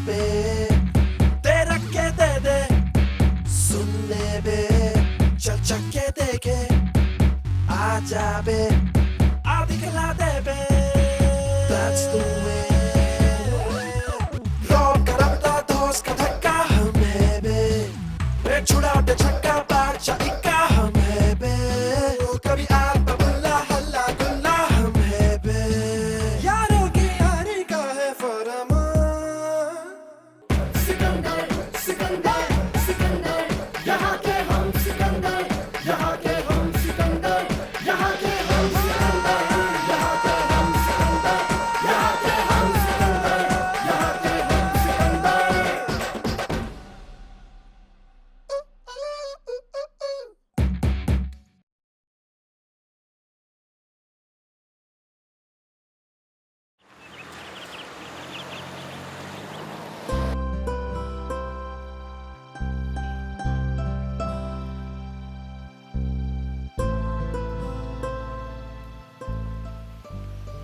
पे तेरा के दे दे सुनने बे चल चल के देखे आजा बे आ दिखला दे बे That's the way रोक कर अपना दोस्त का धक्का हम है बे छुड़ा दे छक्का बादशाह इक्का हम है बे कभी आता बुल्ला हल्ला गुल्ला हम है बे यारों की यारी का है फरमान सिकंदर सिकंदर सिकंदर यहाँ के हम सिकंदर यहाँ के हम सिकंदर यहाँ के हम सिकंदर यहाँ के हम सिकंदर यहाँ के हम सिकंदर यहाँ के हम सिकंदर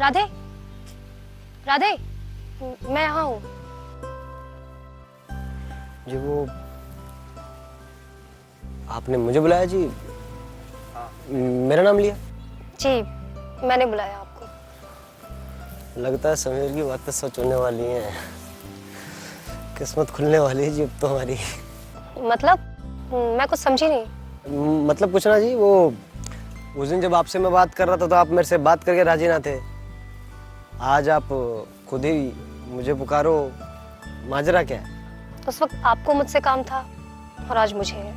राधे, राधे, मैं यहाँ हूँ। जी वो आपने मुझे बुलाया जी? मेरा नाम लिया? जी, मैंने बुलाया आपको। लगता है समीर की बातें सच होने वाली हैं। किस्मत खुलने वाली है जी अब तो हमारी। मतलब मैं कुछ समझी नहीं। मतलब कुछ ना जी, वो उस दिन जब आपसे मैं बात कर रहा था तो आप मेरे से बात करके राजी ना थे। आज आप खुद ही मुझे पुकारो, माजरा क्या है? उस वक्त आपको मुझसे काम था और आज मुझे है।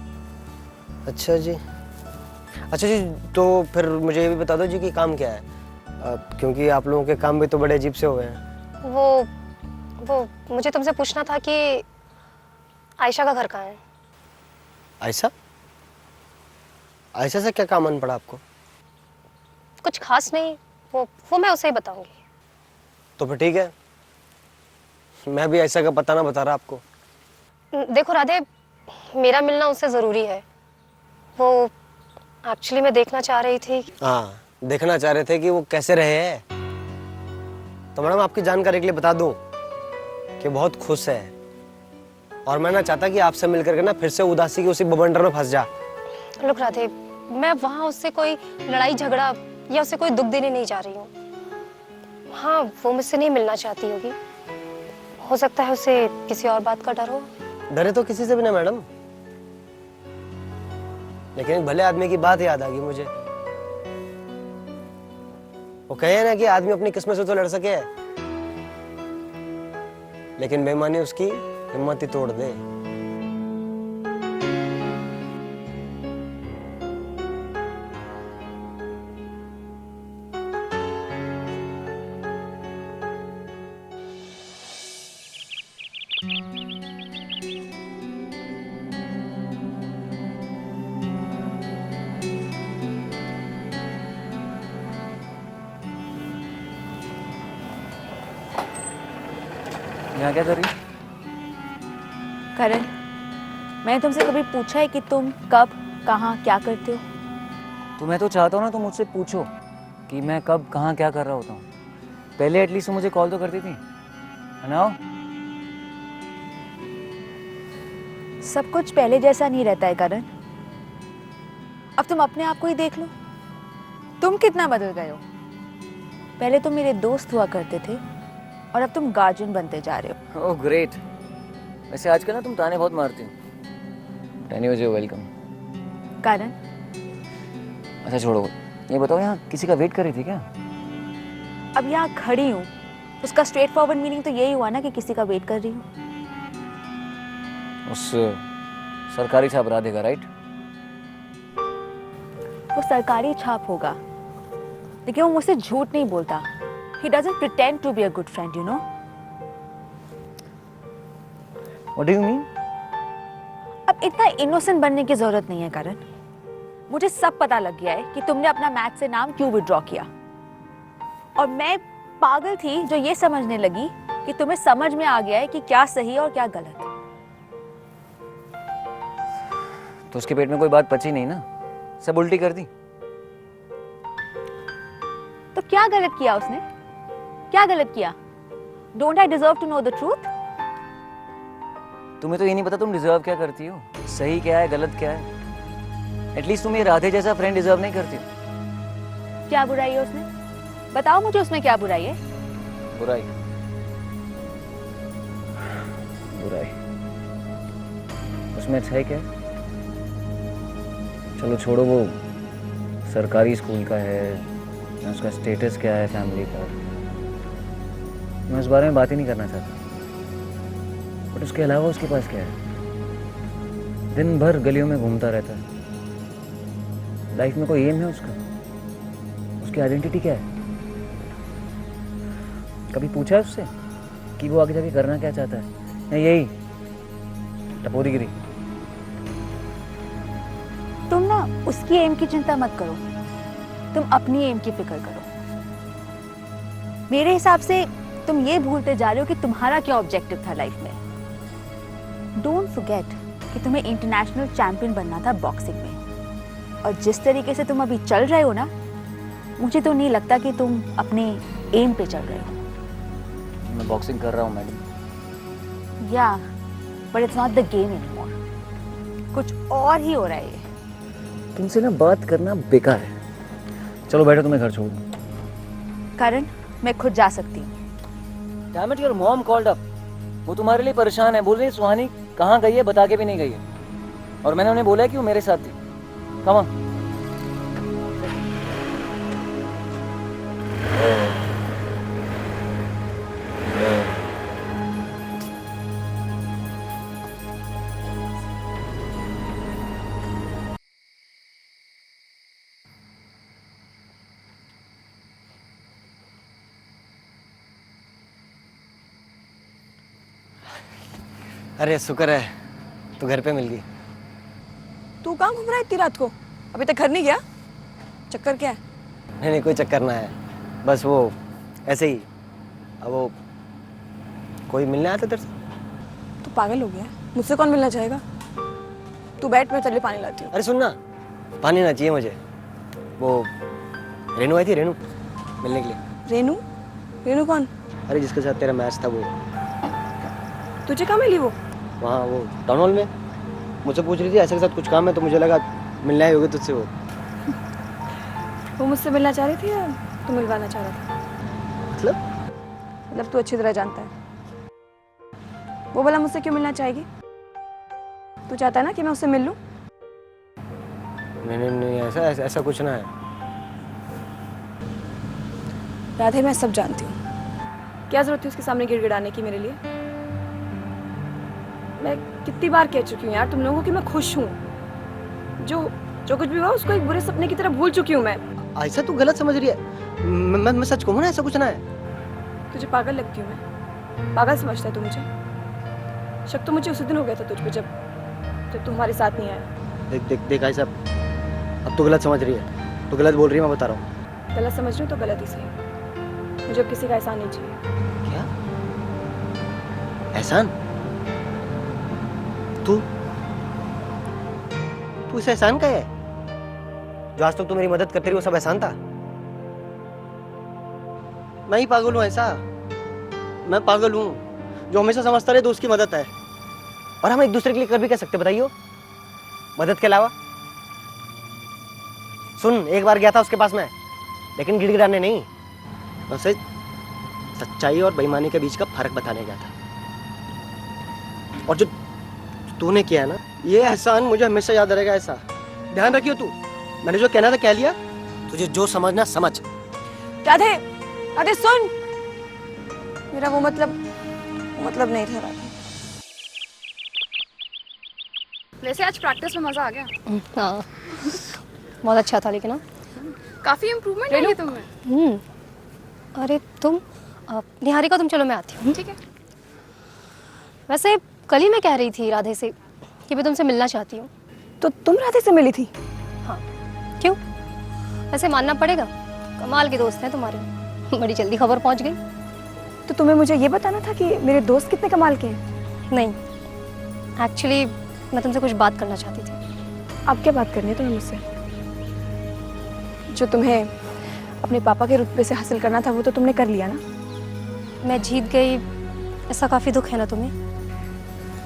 अच्छा जी, अच्छा जी, तो फिर मुझे ये भी बता दो जी कि काम क्या है, क्योंकि आप लोगों के काम भी तो बड़े अजीब से हुए हैं। वो मुझे तुमसे पूछना था कि आयशा का घर कहाँ है? आयशा? आयशा से क्या काम आन पड़ा आपको? कुछ खास नहीं, वो मैं उसे ही बताऊंगी। तो फिर ठीक है, मैं भी आयशा का पता ना बता रहा आपको। देखो राधे, मेरा मिलना उससे जरूरी है। वो एक्चुअली मैं देखना चाह रही थी। हाँ, देखना चाह रहे थे कि वो कैसे रहे हैं। तो मैडम आपकी जानकारी के लिए बता दूं कि बहुत खुश है, और मैं ना चाहता कि आपसे मिलकर के ना फिर से उदासी की उसी बवंडर में फंस जा। लोग राधे, मैं वहां उससे कोई लड़ाई झगड़ा या उसे कोई दुख देने नहीं जा रही हूँ। हाँ, वो मुझसे नहीं मिलना चाहती होगी। हो सकता है उसे किसी और बात का डर हो। डरे तो किसी से भी ना मैडम, लेकिन एक भले आदमी की बात याद आ गई मुझे। वो कहे ना कि आदमी अपनी किस्मत से तो लड़ सके, लेकिन बेईमानी उसकी हिम्मत ही तोड़ दे। यहाँ क्या कर रही? करण, मैंने तुमसे कभी पूछा है कि तुम कब कहाँ क्या करते हो? तो मैं तो चाहता हूँ ना तुम मुझसे पूछो कि मैं कब कहाँ क्या कर रहा होता हूँ। पहले एटलीस्ट मुझे कॉल तो करती थी, है ना? सब कुछ पहले जैसा नहीं रहता है करण। अब तुम अपने आप को ही देख लो, तुम कितना बदल गए हो। पहले तुम मेरे दोस्त हुआ करते थे और अब तुम गार्जियन बनते जा रहे हो। Oh great. वैसे आजकल ना तुम ताने बहुत मारती हो। Anyways you welcome. करण, अच्छा छोड़ो, ये बताओ यहाँ किसी का वेट कर रही थी क्या? अब यहाँ खड़ी हूँ, उसका स्ट्रेट फॉरवर्ड मीनिंग तो यही हुआ ना कि किसी का वेट कर रही हूँ। उस सरकारी छाप राधे का, राइट? वो सरकारी छाप होगा, लेकिन वो मुझसे झूठ नहीं बोलता। He doesn't pretend to be a good friend, you know. What do you mean? अब इतना इनोसेंट बनने की जरूरत नहीं है करण। मुझे सब पता लग गया है कि तुमने अपना मैथ से नाम क्यों विड्रॉ किया, और मैं पागल थी जो ये समझने लगी कि तुम्हें समझ में आ गया है कि क्या सही और क्या गलत। तो उसके पेट में कोई बात पची नहीं ना, सब उल्टी कर दी। तो क्या गलत किया उसने? क्या गलत किया? Don't I deserve to know the truth? तुम्हें तो ये नहीं पता तुम डिजर्व क्या करती हो, सही क्या है गलत क्या है। एटलीस्ट तुम ये राधे जैसा फ्रेंड डिजर्व नहीं करती हो। क्या बुराई है उसमें? बताओ मुझे उसमें क्या बुराई है? बुराई बुराई उसमें अच्छाई क्या है? चलो छोड़ो, वो सरकारी स्कूल का है, या उसका स्टेटस क्या है फैमिली का, मैं उस बारे में बात ही नहीं करना चाहता। बट उसके अलावा उसके पास क्या है? दिन भर गलियों में घूमता रहता है। लाइफ में कोई एम है उसका? उसकी आइडेंटिटी क्या है? कभी पूछा है उससे कि वो आगे जाके करना क्या चाहता है? या यही टपोरीगिरी? तुम ना उसकी एम की चिंता मत करो, तुम अपनी एम की फिक्र करो। मेरे हिसाब से तुम ये भूलते जा रहे हो कि तुम्हारा क्या ऑब्जेक्टिव था लाइफ में। डोंट फॉरगेट कि तुम्हें इंटरनेशनल चैंपियन बनना था बॉक्सिंग में, और जिस तरीके से तुम अभी चल रहे हो ना, मुझे तो नहीं लगता कि तुम अपने एम पे चल रहे हो। मैं बॉक्सिंग कर रहा हूँ मैडम। या but it's not the game anymore, कुछ और ही हो रहा है ये। तुमसे ना बात करना बेकार है। चलो बैठो, तुम्हें घर छोड़ दूँ। करण, मैं खुद जा सकती हूँ। Damn it, your mom called up. वो तुम्हारे लिए परेशान है, बोल रही है सुहानी कहाँ गई है, बता के भी नहीं गई है। और मैंने उन्हें बोला है कि वो मेरे साथ थी। Come on. अरे शुक्र है तू घर पे मिल गई। तू कहाँ घूम रहा है इतनी रात को? अभी तक घर नहीं गया? चक्कर क्या है? नहीं नहीं, कोई चक्कर ना है, बस वो ऐसे ही। अब वो कोई मिलने आया था तेरे से? तू पागल हो गया है? मुझसे कौन मिलना चाहेगा? तू बैठ, मैं तेरे पानी लाती हूँ। अरे सुन ना, पानी ना चाहिए मुझे। वो रेनू आई थी, रेनू मिलने के लिए। रेनू? रेनू कौन? अरे जिसके साथ तेरा मैच था वो। तुझे कहाँ मिली वो? वहाँ वो टाउन हॉल में मुझसे पूछ रही थी ऐसे के साथ कुछ काम है, तो मुझे लगा मिलना ही होगी तुझसे। वो मुझसे मिलना चाह रही थी या तू मिलवाना चाह रहा था? मतलब तू अच्छी तरह जानता है। वो भला मुझसे क्यों मिलना चाहेगी? तू चाहता है ना कि मैं उससे मिल लूँ? नहीं नहीं नहीं, ऐसा कुछ ना है। राधे, मैं सब जानती हूँ। क्या जरूरत थी उसके सामने गिड़गिड़ाने की मेरे लिए? मैं कितनी बार कह चुकी हूँ यार तुम लोगों को कि मैं खुश हूँ। जो कुछ भी हुआ उसको एक बुरे सपने की तरह भूल चुकी हूँ मैं। ऐसा तू गलत समझ रही है। मैं सच कहूँ ना, ऐसा कुछ ना है। तुझे पागल लगती हूँ मैं? पागल समझता है तू मुझे? शक तो मुझे उसी दिन हो गया था तुझ पे, जब तू हमारे साथ नहीं आया। देख देख देख ऐसा अब तू गलत समझ रही है, तू गलत बोल रही है, मैं बता रहा हूँ। गलत समझ रही हूँ तो गलत ही सही। मुझे अब किसी का एहसान नहीं चाहिए। क्या एहसान? तू इस एहसान का है? जो आज तक तू मेरी मदद करती रही वो सब एहसान था? मैं ही पागल हूँ ऐसा? मैं पागल हूँ जो हमेशा समझता रहे दोस्त की मदद है, और हम एक दूसरे के लिए कर भी क्या सकते बताइए मदद के अलावा? सुन, एक बार गया था उसके पास मैं, लेकिन गिड़गिड़ाने नहीं, बस सच्चाई और बेईमानी के बीच का फर्क बताने गया था। और जो तूने किया है ना, ये एहसान मुझे हमेशा याद रहेगा। ऐसा ध्यान रखियो तू। मैंने जो कहना था कह लिया, तुझे जो समझना समझ। राधे, राधे सुन, मेरा वो मतलब नहीं था राधे। वैसे आज प्रैक्टिस में मजा आ गया। हाँ, बहुत अच्छा था लेकिन। हाँ, काफी इम्प्रूवमेंट है तुम्हें। अरे तुम निहारिका, तुम चलो मैं आती हूँ। ठीक है। वैसे कल ही मैं कह रही थी राधे से कि मैं तुमसे मिलना चाहती हूँ। तो तुम राधे से मिली थी? हाँ, क्यों? वैसे मानना पड़ेगा, कमाल के दोस्त हैं तुम्हारे। बड़ी जल्दी खबर पहुँच गई। तो तुम्हें मुझे ये बताना था कि मेरे दोस्त कितने कमाल के हैं। नहीं, एक्चुअली मैं तुमसे कुछ बात करना चाहती थी। अब क्या बात करनी है तुम्हें मुझसे? जो तुम्हें अपने पापा के रुतबे से हासिल करना था वो तो तुमने कर लिया ना। मैं जीत गई, ऐसा काफ़ी दुख है ना तुम्हें?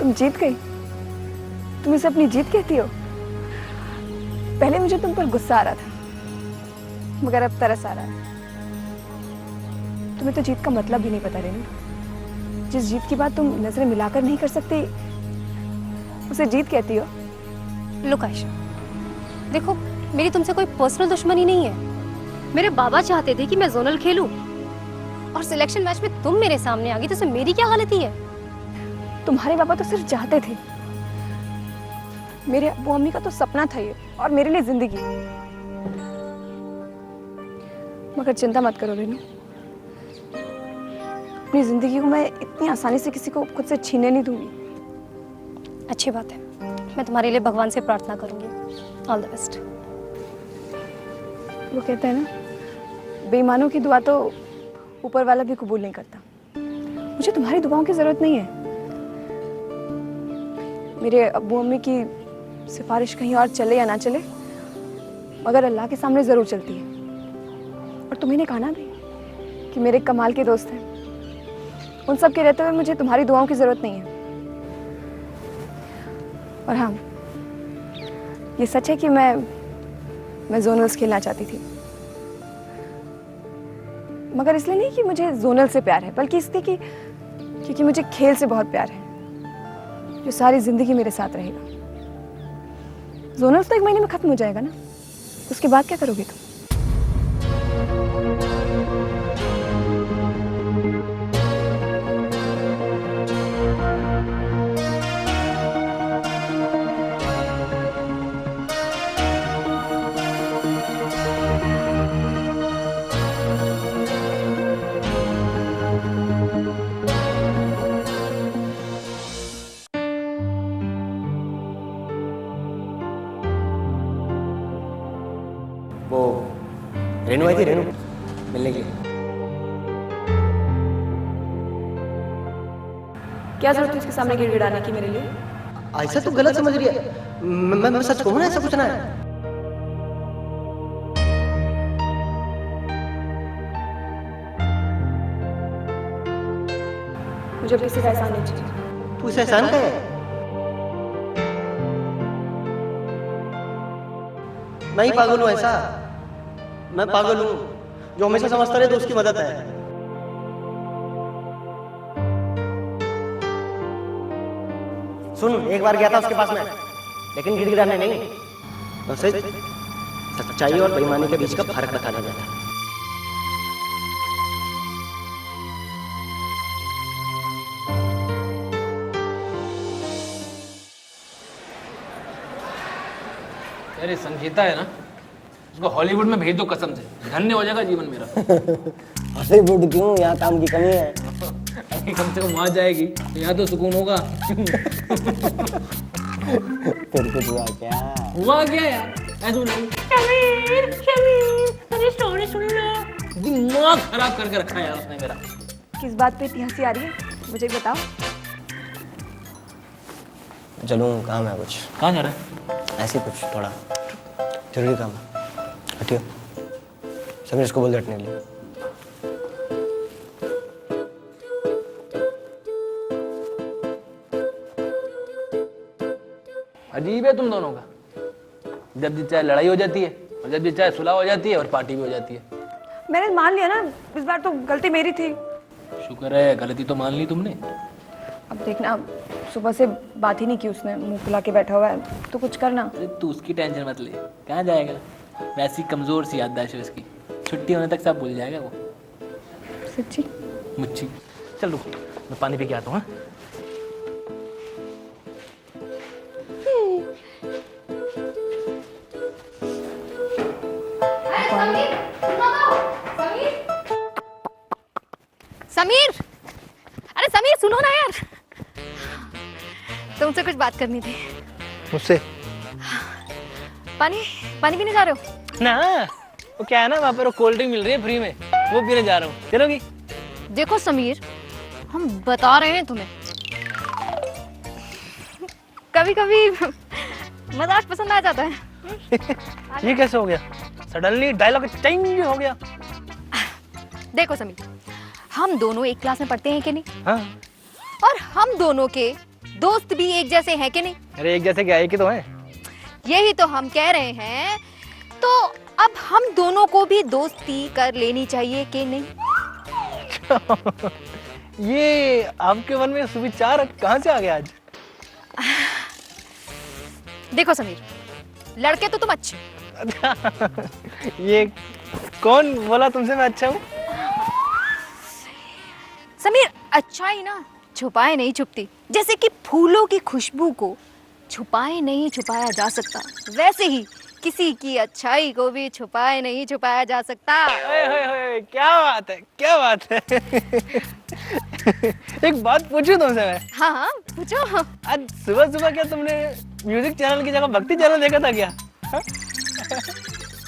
तुम जीत गई? तुम इसे अपनी जीत कहती हो? पहले मुझे तुम पर गुस्सा आ रहा था, मगर अब तरस आ रहा है। तुम्हें तो जीत का मतलब भी नहीं पता रेनू। जिस जीत की बात तुम नजरें मिलाकर नहीं कर सकती, उसे जीत कहती हो? लुक आयशा, देखो मेरी तुमसे कोई पर्सनल दुश्मनी नहीं है। मेरे बाबा चाहते थे कि मैं जोनल खेलूं, और सिलेक्शन मैच में तुम मेरे सामने आ गई, तो इसमें मेरी क्या गलती है? तुम्हारे पापा तो सिर्फ चाहते थे, मेरे अब्बू अम्मी का तो सपना था ये, और मेरे लिए जिंदगी। मगर चिंता मत करो रेनू, अपनी जिंदगी को मैं इतनी आसानी से किसी को खुद से छीनने नहीं दूंगी। अच्छी बात है, मैं तुम्हारे लिए भगवान से प्रार्थना करूंगी। All the best. वो कहते हैं ना, बेईमानों की दुआ तो ऊपर वाला भी कबूल नहीं करता। मुझे तुम्हारी दुआओं की जरूरत नहीं है। मेरे अब्बू अम्मी की सिफारिश कहीं और चले या ना चले, मगर अल्लाह के सामने जरूर चलती है। और तुम्ही ने कहा ना भी कि मेरे कमाल के दोस्त हैं, उन सब के रहते हुए मुझे तुम्हारी दुआओं की जरूरत नहीं है। और हाँ, ये सच है कि मैं जोनल्स खेलना चाहती थी, मगर इसलिए नहीं कि मुझे जोनल से प्यार है, बल्कि इसलिए कि क्योंकि मुझे खेल से बहुत प्यार है, जो सारी जिंदगी मेरे साथ रहेगा। जोनल्स तो 1 महीने में खत्म हो जाएगा ना, उसके बाद क्या करोगे तुम? वो रेनू आई थी, रेनू मिलने के लिए। क्या जरूरत है उसके सामने गिड़गिड़ाने की मेरे लिए? ऐसा तो गलत समझ रही है। मैं सच कहूँ ना, ऐसा कुछ ना है। मुझे किसी का एहसान नहीं चाहिए। तू इसे एहसान का है? मैं ही पागल हूँ ऐसा? मैं पागल हूँ जो हमेशा समझता रहे दोस्त की मदद है। सुन, एक बार गया था उसके पास में, लेकिन गिड़गिड़ाने नहीं, बस सच्चाई और बेईमानी के बीच का फर्क बताने गया था। अरे संगीता है ना, उसको हॉलीवुड में भेज दो कसम से, धन्य हो जाएगा जीवन मेरा। हॉलीवुड क्यों? यहाँ काम की कमी है। कम से कम वहां जाएगी तो यहाँ तो सुकून होगा। तेरे को हुआ क्या? हुआ क्या यार? ऐसा नहीं, स्टोरी सुन लो। दिमाग खराब करके रखा है यार उसने मेरा। किस बात पे इतनी हंसी आ रही है, मुझे बताओ। चलूँ, काम है कुछ। कहाँ जा रहा है? ऐसे कुछ थोड़ा जरूरी काम है। हटियो, समीर इसको बोल दे हटने के लिए। अजीब है तुम दोनों का, जब जी चाहे लड़ाई हो जाती है और जब जी चाहे सुलह हो जाती है और पार्टी भी हो जाती है। मैंने मान लिया ना, इस बार तो गलती मेरी थी। शुक्र है गलती तो मान ली तुमने। अब देखना, सुबह से बात ही नहीं की उसने, मुंह फुला के बैठा हुआ है, तो कुछ करना। अरे तू उसकी टेंशन मत ले, कहाँ जाएगा? वैसी कमजोर सी याददाश्त है उसकी, छुट्टी होने तक सब भूल जाएगा वो। सच्ची? मुच्छी। चल रुक, मैं पानी पी के आता हूँ। हाँ? समीर, अरे समीर सुनो ना यार, तुमसे कुछ बात करनी थी। मुझसे? पानी पानी पीने जा रहे हो? ना, वो क्या है ना, वहाँ पर वो कोल्ड ड्रिंक मिल रही है फ्री में, वो पीने जा रहा हूँ। चलोगी? देखो समीर, हम बता रहे हैं तुम्हें, कभी कभी मजाक पसंद आ जाता है। ये कैसे हो गया? सडनली डायलॉग चेंज हो गया। देखो समीर, हम दोनों एक क्लास में पढ़ते हैं कि नहीं? हाँ। और हम दोनों के दोस्त भी एक जैसे हैं कि नहीं? अरे एक जैसे क्या, एक ही तो है। यही तो हम कह रहे हैं। तो अब हम दोनों को भी दोस्ती कर लेनी चाहिए कि नहीं? ये आपके मन में सुविचार कहाँ से आ गया आज? देखो समीर, लड़के तो तुम अच्छे, ये कौन बोला तुमसे मैं अच्छा हूँ? समीर अच्छाई ना छुपाए नहीं छुपती। जैसे कि फूलों की खुशबू को छुपाए नहीं छुपाया जा सकता, वैसे ही किसी की अच्छाई को भी छुपाए नहीं छुपाया जा सकता। ओए, क्या बात है, क्या बात है। एक बात पूछूं तुमसे मैं? हाँ हाँ पूछो। आज सुबह सुबह क्या तुमने म्यूजिक चैनल की जगह भक्ति चैनल देखा था क्या?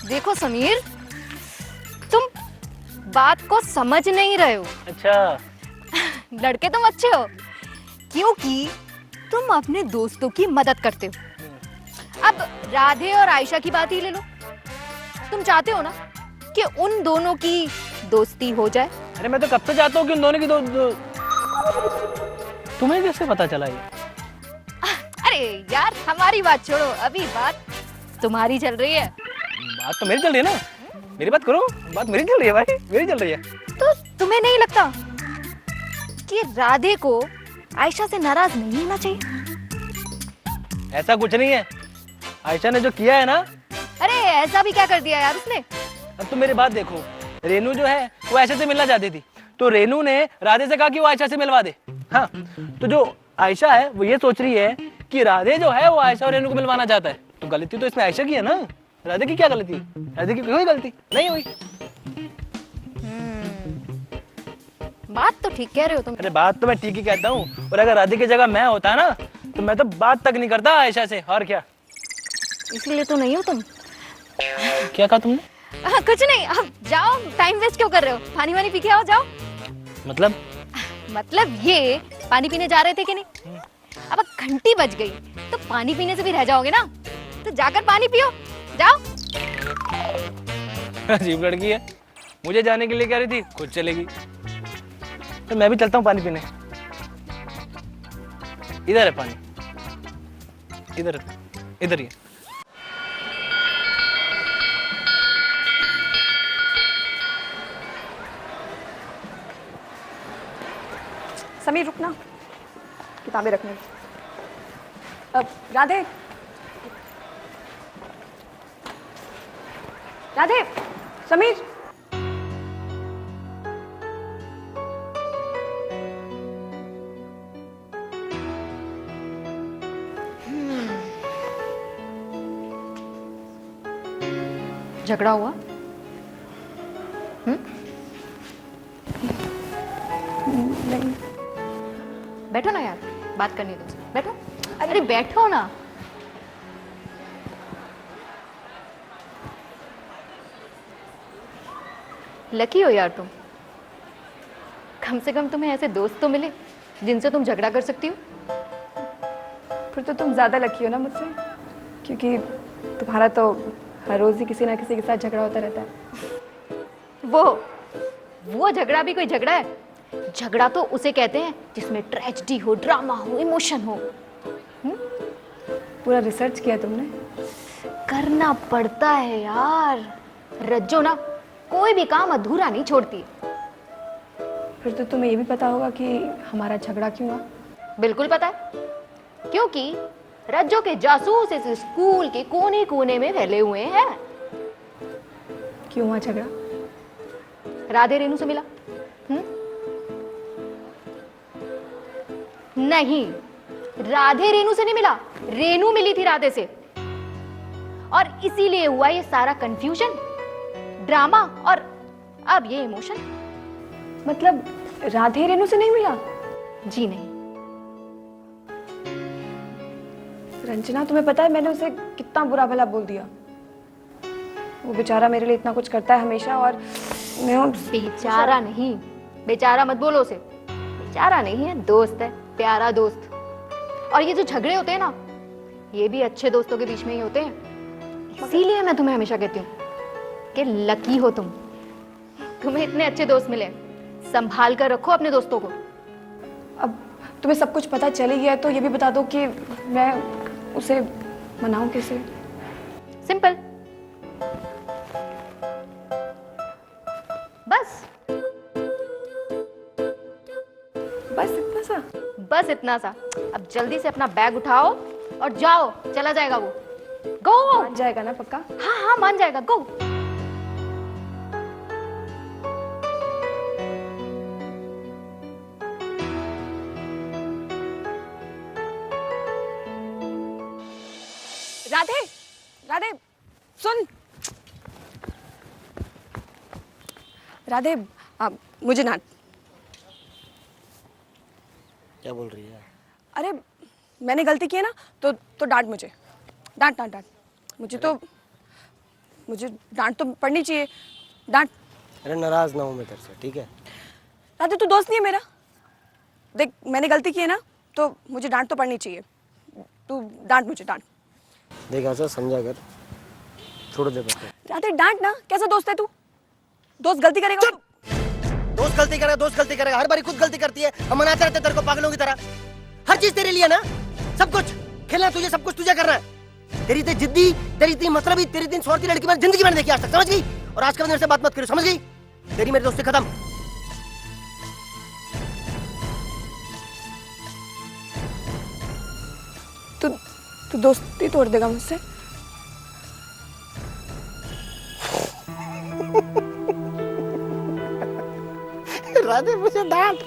देखो समीर, तुम बात को समझ नहीं रहे हो। अच्छा, लड़के तुम अच्छे हो क्योंकि तुम अपने दोस्तों की मदद करते हो। अब राधे और आयशा की बात ही ले लो। तुम चाहते हो ना कि उन दोनों की दोस्ती हो जाए। अरे मैं तो कब से चाहता हूँ कि उन दोनों की तुम्हें कैसे पता चला ये? अरे यार हमारी बात छोड़ो, अभी बात तुम्हारी चल रही है। बात तो मेरी चल रही है ना, मेरी बात करो। बात मेरी चल रही है भाई, मेरी चल रही है। तो तुम्हें नहीं लगता कि राधे को आयशा से नाराज नहीं होना चाहिए? ऐसा कुछ नहीं है, आयशा ने जो किया है ना। अरे ऐसा भी क्या कर दिया यार उसने? अब तुम मेरी बात देखो, रेनू जो है वो आयशा से मिलना चाहती थी, तो रेनू ने राधे से कहा कि वो आयशा से मिलवा दे। हाँ, तो जो आयशा है वो ये सोच रही है कि राधे जो है वो आयशा और रेनू को मिलवाना चाहता है। तो गलती तो इसमें आयशा की है ना, राधे की क्या गलती? राधे की कोई गलती नहीं हुई। बात तो ठीक कह रहे हो तुम। अरे बात तो मैं ठीक ही कहता हूँ, और अगर राधे की जगह मैं होता ना तो मैं तो बात तक नहीं करता आयशा से। और क्या? इसलिए तो नहीं हो तुम। क्या कहा तुमने? कुछ नहीं, अब जाओ, टाइम वेस्ट क्यों कर रहे हो? पानी वानी पी के आओ, जाओ। मतलब ये पानी पीने जा रहे थे कि नहीं? अब घंटी बज गई तो पानी पीने से भी रह जाओगे ना, तो जाकर पानी पियो, जाओ। अजीब लड़की है, मुझे जाने के लिए कह रही थी, खुद चलेगी। तो मैं भी चलता हूँ पानी पीने। इधर है पानी, इधर इधर ही है। समीर रुकना, किताबें रखने। अब राधे, राधे, समीर। झगड़ा हुआ? नहीं। बैठो ना यार, बात करनी है तुमसे, बैठो। अरे बैठो ना। लकी हो यार तुम, कम से कम तुम्हें ऐसे दोस्त तो मिले जिनसे तुम झगड़ा कर सकती हो। फिर तो तुम ज़्यादा लकी हो ना मुझसे, क्योंकि तुम्हारा तो हर रोज़ ही किसी ना किसी के साथ झगड़ा होता रहता है। वो झगड़ा भी कोई झगड़ा है? झगड़ा तो उसे कहते हैं जिसमें ट्रेजेडी हो, ड्रामा हो, इमोशन हो। पूरा रिसर्च किया तुमने? करना पड़ता है यार, रज्जो ना कोई भी काम अधूरा नहीं छोड़ती। फिर तो तुम्हें ये भी पता होगा कि हमारा झगड़ा क्यों हुआ? बिल्कुल पता है, क्योंकि रज्जो के जासूस इस स्कूल के कोने कोने में फैले हुए हैं। क्यों हुआ झगड़ा? राधे रेनू से मिला? नहीं, राधे रेनू से नहीं मिला, रेनू मिली थी राधे से, और इसीलिए हुआ ये सारा कंफ्यूजन, ड्रामा और अब ये इमोशन। मतलब राधे रेनू से नहीं मिला? जी नहीं। रंजना, तुम्हें पता है मैंने उसे कितना बुरा भला बोल दिया। वो बेचारा मेरे लिए इतना कुछ करता है हमेशा, और मैं बेचारा नहीं, बेचारा मत बोलो उसे, बेचारा नहीं है, दोस्त है, प्यारा दोस्त। और ये जो झगड़े होते हैं ना, ये भी अच्छे दोस्तों के बीच में ही होते हैं। इसीलिए मैं तुम्हें हमेशा कहती हूँ कि लकी हो तुम, तुम्हें इतने अच्छे दोस्त मिले। संभाल कर रखो अपने दोस्तों को। अब तुम्हें सब कुछ पता चल ही गया तो ये भी बता दो कि मैं उसे मनाऊं कैसे। सिंपल, बस बस इतना सा। बस इतना सा। अब जल्दी से अपना बैग उठाओ और जाओ, चला जाएगा वो। गो। मान जाएगा ना पक्का? हाँ हाँ मान जाएगा, गो। राधे, राधे सुन। राधे मुझे डांट। क्या बोल रही है? अरे मैंने गलती की है ना तो डांट मुझे। डांट डांट डांट मुझे डांट तो पड़नी चाहिए। डांट। अरे नाराज ना हूँ मैं तेरे से, ठीक है? राधे तू दोस्त नहीं है मेरा। देख मैंने गलती की है ना तो मुझे डांट तो पड़नी चाहिए। तू डांट मुझे, डांट। देख ऐसा समझा कर, छोड़ दे बस। राधे डांट ना, कैसा दोस्त है तू? दोस्त गलती करेगा? दोस्त गलती करेगा, हर बारी खुद गलती करती है। हम मनाते रहते तेरे को पागलों की तरह। हर चीज तेरे लिए ना, सब कुछ खेलना तुझे, सब कुछ तुझे करना है। तेरी इतनी जिद्दी, तेरी इतनी मतलबी, तेरी इतनी स्वार्थी लड़की मैंने जिंदगी में नहीं देखी आज तक, समझ गई? और आज के बाद मेरे से बात मत करो, समझ गई? तेरी मेरी दोस्ती खत्म। तू दोस्ती तोड़ देगा मुझसे? राधे मुझे डांट।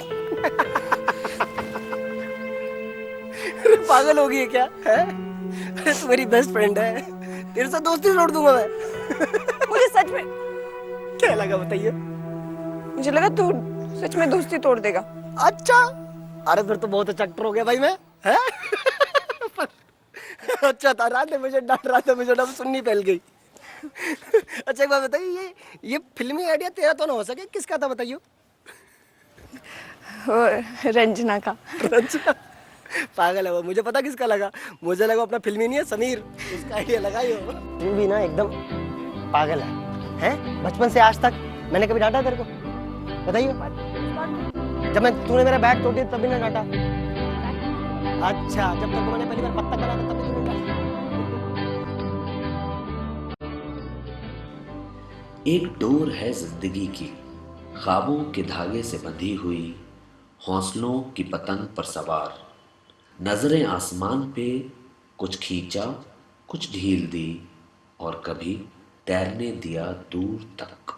अरे पागल हो गई है क्या? है? अरे तू मेरी बेस्ट फ्रेंड है, तेरे साथ दोस्ती तोड़ दूंगा मैं। मुझे सच में क्या लगा बताइए? मुझे लगा तू सच में दोस्ती तोड़ देगा। अच्छा, अरे फिर तो बहुत अच्छा एक्टर हो गया भाई मैं, है? अच्छा था। राधे मुझे डांट, राधे मुझे डांट सुननी फैल गई। अच्छा एक बात बताइए, ये फिल्मी आइडिया तेरा तो ना हो सके, किसका था बताइए? रंजना का। रंजना? पागल है वो, मुझे पता किसका लगा। मुझे लगा अपना फिल्मी नहीं है समीर, उसका आइडिया लगाई हो। तू भी ना एकदम पागल है? बचपन से आज तक मैंने कभी डांटा तेरे को? बताइए। जब तूने मेरा बैग तोड़ दिया तभी ना डांटा? अच्छा, जब तक मैंने पहली बार बत्तख बना था तभी तूने डांटा? एक डोर है जिंदगी की, ख्वाबों के धागे से बंधी हुई, हौसलों की पतंग पर सवार, नजरें आसमान पे, कुछ खींचा कुछ ढील दी और कभी तैरने दिया दूर तक।